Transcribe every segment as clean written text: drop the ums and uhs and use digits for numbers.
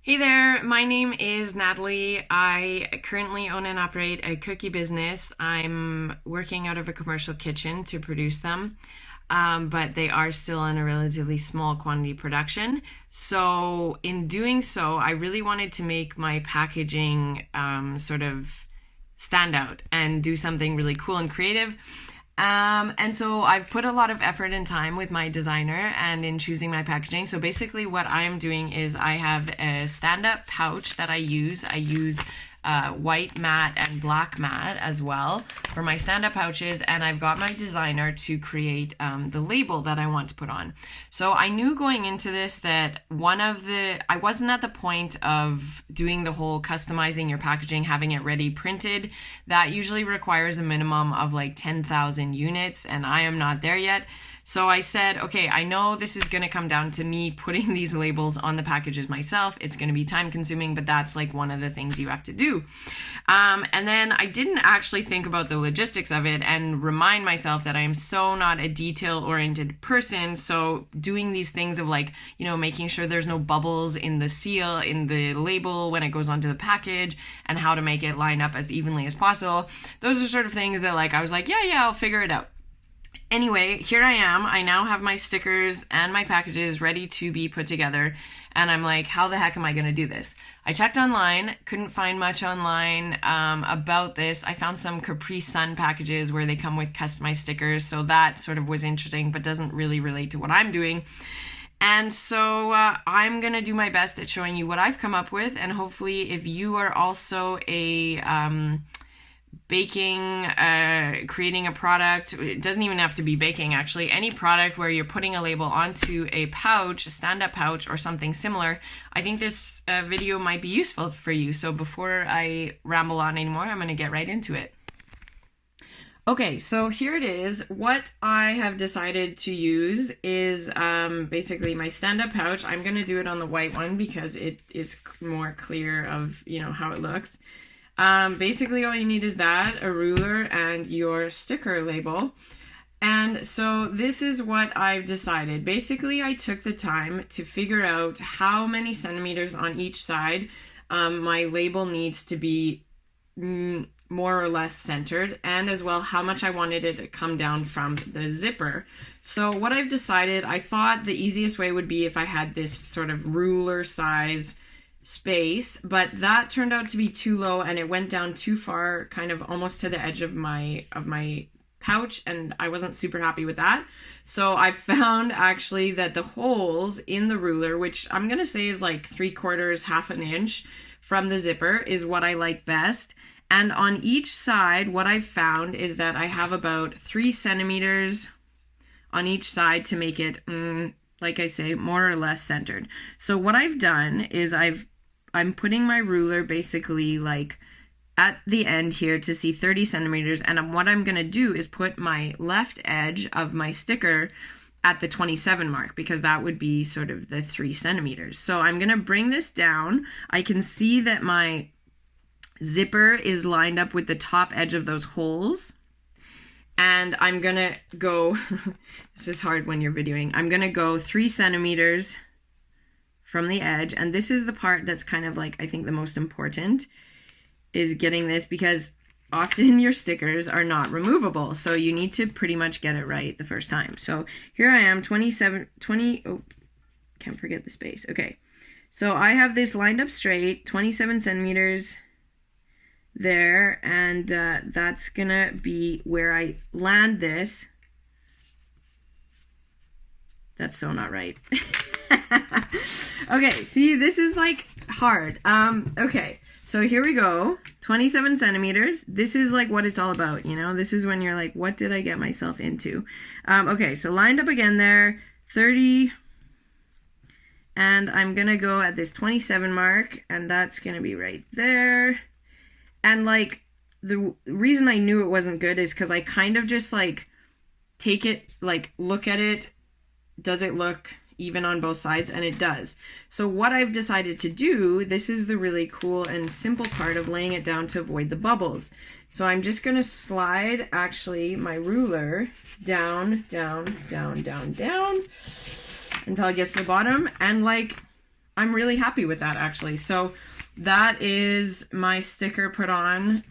Hey there, my name is Natalie. I currently own and operate a cookie business. I'm working out of a commercial kitchen to produce them, but they are still in a relatively small quantity production. So, in doing so, I really wanted to make my packaging sort of stand out and do something really cool and creative. And so I've put a lot of effort and time with my designer and in choosing my packaging. So basically what I'm doing is I have a stand-up pouch that I use. I use white mat and black mat as well for my stand-up pouches, and I've got my designer to create the label that I want to put on. So I knew going into this that I wasn't at the point of doing the whole customizing your packaging, having it ready printed. That usually requires a minimum of like 10,000 units, and I am not there yet. So I said, okay, I know this is going to come down to me putting these labels on the packages myself. It's going to be time consuming, but that's like one of the things you have to do. And then I didn't actually think about the logistics of it and remind myself that I am so not a detail-oriented person. So doing these things of like, making sure there's no bubbles in the seal, in the label when it goes onto the package, and how to make it line up as evenly as possible. Those are sort of things that I was like, yeah, I'll figure it out. Anyway, here I am. I now have my stickers and my packages ready to be put together. And I'm like, how the heck am I going to do this? I checked online, couldn't find much online about this. I found some Capri Sun packages where they come with customized stickers. So that sort of was interesting, but doesn't really relate to what I'm doing. And so I'm going to do my best at showing you what I've come up with. And hopefully if you are also a baking, creating a product, it doesn't even have to be baking actually, any product where you're putting a label onto a pouch, a stand-up pouch or something similar, I think this video might be useful for you. So before I ramble on anymore, I'm going to get right into it. Okay, so here it is. What I have decided to use is basically my stand-up pouch. I'm going to do it on the white one because it is more clear of, how it looks. Basically all you need is that, a ruler, and your sticker label. And so this is what I've decided. Basically, I took the time to figure out how many centimeters on each side my label needs to be more or less centered, and as well how much I wanted it to come down from the zipper. So what I've decided, I thought the easiest way would be if I had this sort of ruler size space, but that turned out to be too low and it went down too far, kind of almost to the edge of my pouch, and I wasn't super happy with that. So I found actually that the holes in the ruler, which I'm gonna say is like 3/4, half an inch from the zipper, is what I like best. And on each side, what I've found is that I have about 3 centimeters on each side to make it like I say, more or less centered. So what I've done is I'm putting my ruler basically like at the end here to see 30 centimeters. And what I'm going to do is put my left edge of my sticker at the 27 mark, because that would be sort of the 3 centimeters. So I'm going to bring this down. I can see that my zipper is lined up with the top edge of those holes. And I'm going to go, this is hard when you're videoing, I'm going to go 3 centimeters from the edge. And this is the part that's kind of like, I think the most important, is getting this, because often your stickers are not removable. So you need to pretty much get it right the first time. So here I am, 20, can't forget the space. Okay. So I have this lined up straight, 27 centimeters there, and that's gonna be where I land this. That's so not right. Okay, see, this is like hard. Okay, so here we go, 27 centimeters. This is like what it's all about, this is when you're like, what did I get myself into? Okay, so lined up again there, 30, and I'm gonna go at this 27 mark, and that's gonna be right there. And like the reason I knew it wasn't good is because I kind of just like take it, like look at it, does it look even on both sides? And it does. So what I've decided to do, this is the really cool and simple part of laying it down to avoid the bubbles. So I'm just going to slide actually my ruler down, down, down, down, down until it gets to the bottom. And like I'm really happy with that, actually. So that is my sticker put on.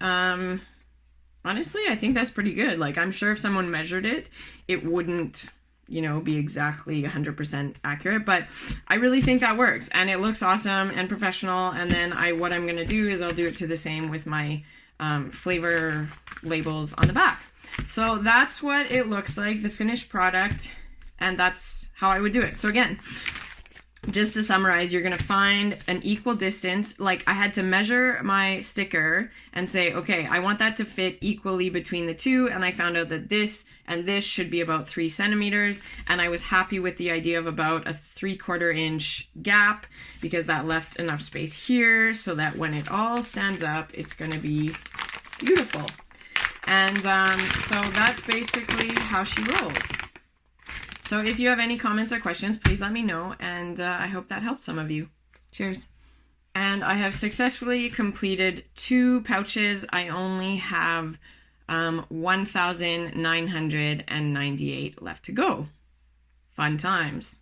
Honestly, I think that's pretty good. Like, I'm sure if someone measured it, it wouldn't, you know, be exactly 100% accurate, but I really think that works, and it looks awesome and professional. And then what I'm going to do is I'll do it to the same with my flavor labels on the back. So that's what it looks like, the finished product, and that's how I would do it. So again, just to summarize, you're going to find an equal distance. Like, I had to measure my sticker and say, okay, I want that to fit equally between the two. And I found out that this and this should be about 3 centimeters. And I was happy with the idea of about a 3/4 inch gap, because that left enough space here so that when it all stands up, it's going to be beautiful. And so that's basically how she rolls. So if you have any comments or questions, please let me know, and I hope that helped some of you. Cheers. And I have successfully completed 2 pouches. I only have 1,998 left to go. Fun times.